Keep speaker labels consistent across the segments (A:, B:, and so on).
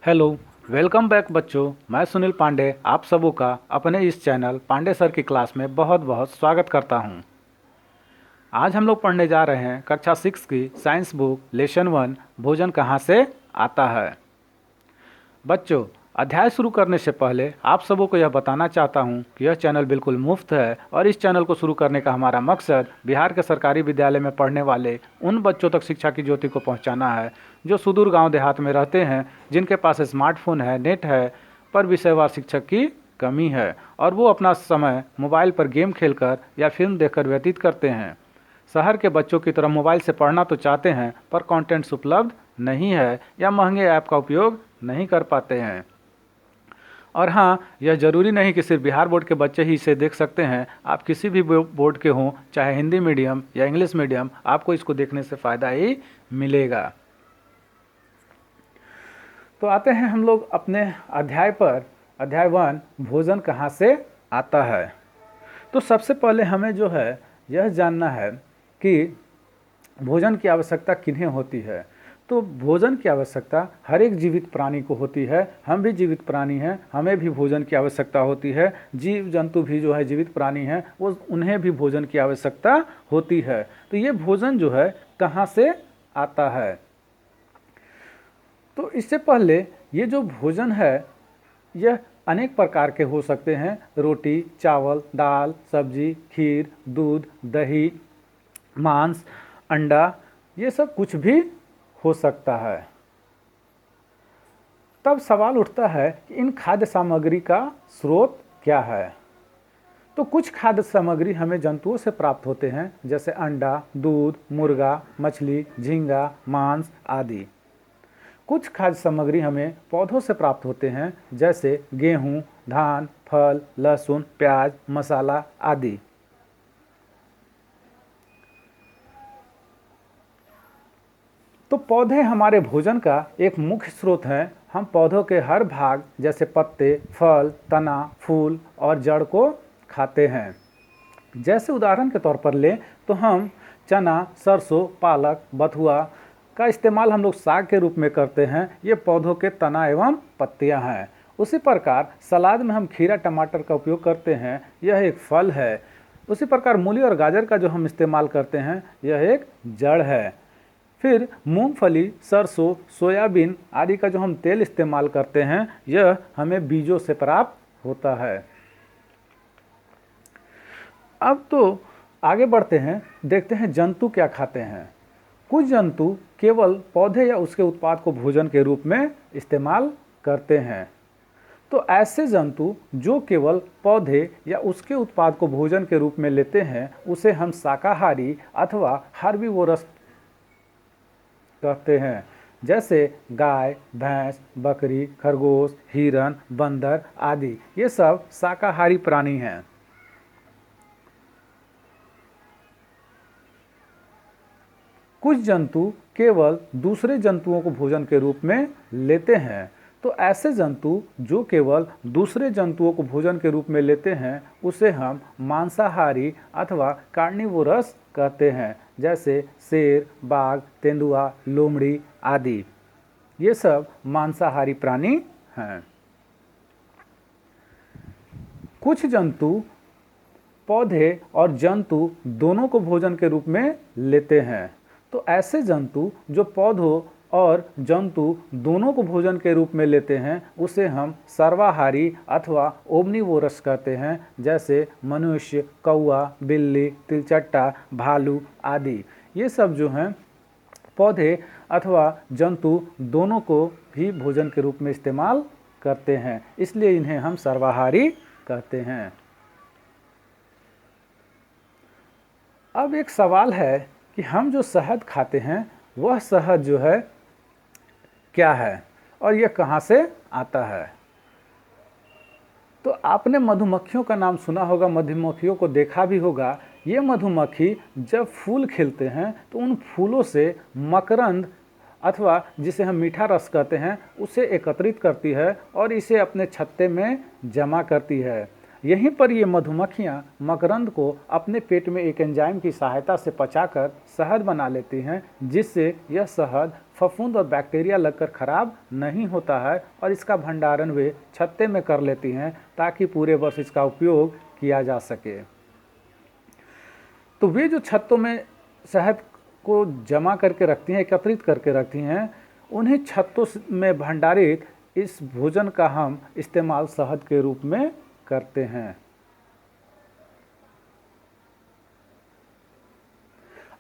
A: Hello, welcome back बच्चों। मैं सुनील पांडे आप सबों का अपने इस चैनल पांडे सर की क्लास में बहुत बहुत स्वागत करता हूं। आज हम लोग पढ़ने जा रहे हैं कक्षा 6 की साइंस बुक लेसन 1 भोजन कहाँ से आता है। बच्चों, अध्याय शुरू करने से पहले आप सबों को यह बताना चाहता हूं कि यह चैनल बिल्कुल मुफ्त है और इस चैनल को शुरू करने का हमारा मकसद बिहार के सरकारी विद्यालय में पढ़ने वाले उन बच्चों तक शिक्षा की ज्योति को पहुंचाना है जो सुदूर गांव देहात में रहते हैं, जिनके पास स्मार्टफोन है, नेट है, पर विषयवार शिक्षक की कमी है और वो अपना समय मोबाइल पर गेम खेलकर या फिल्म देखकर व्यतीत करते हैं। शहर के बच्चों की तरह मोबाइल से पढ़ना तो चाहते हैं पर कंटेंट्स उपलब्ध नहीं है या महंगे ऐप का उपयोग नहीं कर पाते हैं। और हाँ, यह ज़रूरी नहीं कि सिर्फ बिहार बोर्ड के बच्चे ही इसे देख सकते हैं। आप किसी भी बोर्ड के हों, चाहे हिंदी मीडियम या इंग्लिश मीडियम, आपको इसको देखने से फ़ायदा ही मिलेगा। तो आते हैं हम लोग अपने अध्याय पर। अध्याय 1 भोजन कहाँ से आता है। तो सबसे पहले हमें जो है यह जानना है कि भोजन की आवश्यकता किन्हें होती है। तो भोजन की आवश्यकता हर एक जीवित प्राणी को होती है। हम भी जीवित प्राणी हैं, हमें भी भोजन की आवश्यकता होती है। जीव जंतु भी जो है जीवित प्राणी हैं, वो उन्हें भी भोजन की आवश्यकता होती है। तो ये भोजन जो है कहाँ से आता है। तो इससे पहले ये जो भोजन है यह अनेक प्रकार के हो सकते हैं। रोटी, चावल, दाल, सब्जी, खीर, दूध, दही, मांस, अंडा, ये सब कुछ भी हो सकता है। तब सवाल उठता है कि इन खाद्य सामग्री का स्रोत क्या है। तो कुछ खाद्य सामग्री हमें जंतुओं से प्राप्त होते हैं, जैसे अंडा, दूध, मुर्गा, मछली, झींगा, मांस आदि। कुछ खाद्य सामग्री हमें पौधों से प्राप्त होते हैं, जैसे गेहूं, धान, फल, लहसुन, प्याज, मसाला आदि। तो पौधे हमारे भोजन का एक मुख्य स्रोत हैं। हम पौधों के हर भाग जैसे पत्ते, फल, तना, फूल और जड़ को खाते हैं। जैसे उदाहरण के तौर पर लें तो हम चना, सरसों, पालक, बथुआ का इस्तेमाल हम लोग साग के रूप में करते हैं। ये पौधों के तना एवं पत्तियां हैं। उसी प्रकार सलाद में हम खीरा, टमाटर का उपयोग करते हैं, यह एक फल है। उसी प्रकार मूली और गाजर का जो हम इस्तेमाल करते हैं, यह एक जड़ है। फिर मूंगफली, सरसों, सोयाबीन आदि का जो हम तेल इस्तेमाल करते हैं, यह हमें बीजों से प्राप्त होता है। अब तो आगे बढ़ते हैं, देखते हैं जंतु क्या खाते हैं। कुछ जंतु केवल पौधे या उसके उत्पाद को भोजन के रूप में इस्तेमाल करते हैं। तो ऐसे जंतु जो केवल पौधे या उसके उत्पाद को भोजन के रूप में लेते हैं, उसे हम शाकाहारी अथवा हर्बीवोरस कहते हैं। जैसे गाय, भैंस, बकरी, खरगोश, हिरन, बंदर आदि, ये सब शाकाहारी प्राणी हैं। कुछ जंतु केवल दूसरे जंतुओं को भोजन के रूप में लेते हैं। तो ऐसे जंतु जो केवल दूसरे जंतुओं को भोजन के रूप में लेते हैं, उसे हम मांसाहारी अथवा कार्निवोरस कहते हैं। जैसे शेर, बाघ, तेंदुआ, लोमड़ी आदि, ये सब मांसाहारी प्राणी हैं। कुछ जंतु पौधे और जंतु दोनों को भोजन के रूप में लेते हैं। तो ऐसे जंतु जो पौधों और जंतु दोनों को भोजन के रूप में लेते हैं, उसे हम सर्वाहारी अथवा ओमनिवोरस कहते हैं। जैसे मनुष्य, कौआ, बिल्ली, तिलचट्टा, भालू आदि, ये सब जो हैं पौधे अथवा जंतु दोनों को भी भोजन के रूप में इस्तेमाल करते हैं, इसलिए इन्हें हम सर्वाहारी कहते हैं। अब एक सवाल है कि हम जो शहद खाते हैं, वह शहद जो है क्या है और यह कहाँ से आता है। तो आपने मधुमक्खियों का नाम सुना होगा, मधुमक्खियों को देखा भी होगा। ये मधुमक्खी जब फूल खिलते हैं तो उन फूलों से मकरंद अथवा जिसे हम मीठा रस कहते हैं, उसे एकत्रित करती है और इसे अपने छत्ते में जमा करती है। यहीं पर ये मधुमक्खियाँ मकरंद को अपने पेट में एक एंजाइम की सहायता से पचाकर शहद बना लेती हैं, जिससे यह शहद फफूंद और बैक्टीरिया लगकर खराब नहीं होता है और इसका भंडारण वे छत्ते में कर लेती हैं ताकि पूरे वर्ष इसका उपयोग किया जा सके। तो वे जो छत्तों में शहद को जमा करके रखती हैं, एकत्रित करके रखती हैं, उन्हीं छत्तों में भंडारित इस भोजन का हम इस्तेमाल शहद के रूप में करते हैं।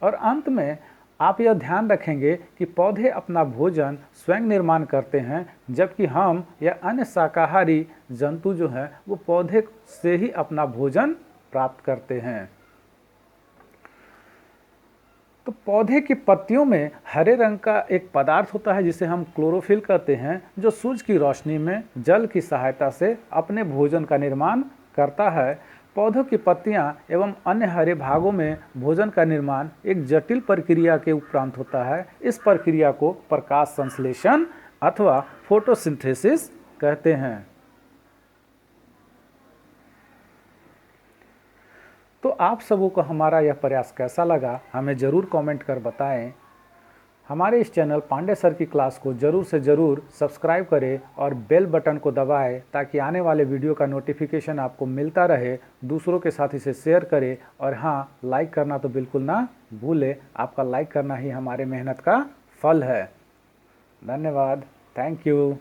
A: और अंत में आप यह ध्यान रखेंगे कि पौधे अपना भोजन स्वयं निर्माण करते हैं, जबकि हम या अन्य शाकाहारी जंतु जो हैं वो पौधे से ही अपना भोजन प्राप्त करते हैं। तो पौधे की पत्तियों में हरे रंग का एक पदार्थ होता है जिसे हम क्लोरोफिल कहते हैं, जो सूरज की रोशनी में जल की सहायता से अपने भोजन का निर्माण करता है। पौधों की पत्तियां एवं अन्य हरे भागों में भोजन का निर्माण एक जटिल प्रक्रिया के उपरांत होता है। इस प्रक्रिया को प्रकाश संश्लेषण अथवा फोटोसिंथेसिस कहते हैं। तो आप सबों को हमारा यह प्रयास कैसा लगा हमें ज़रूर कमेंट कर बताएं। हमारे इस चैनल पांडे सर की क्लास को ज़रूर से ज़रूर सब्सक्राइब करें और बेल बटन को दबाएं ताकि आने वाले वीडियो का नोटिफिकेशन आपको मिलता रहे। दूसरों के साथ इसे शेयर करें और हाँ, लाइक करना तो बिल्कुल ना भूलें। आपका लाइक करना ही हमारे मेहनत का फल है। धन्यवाद। Thank you.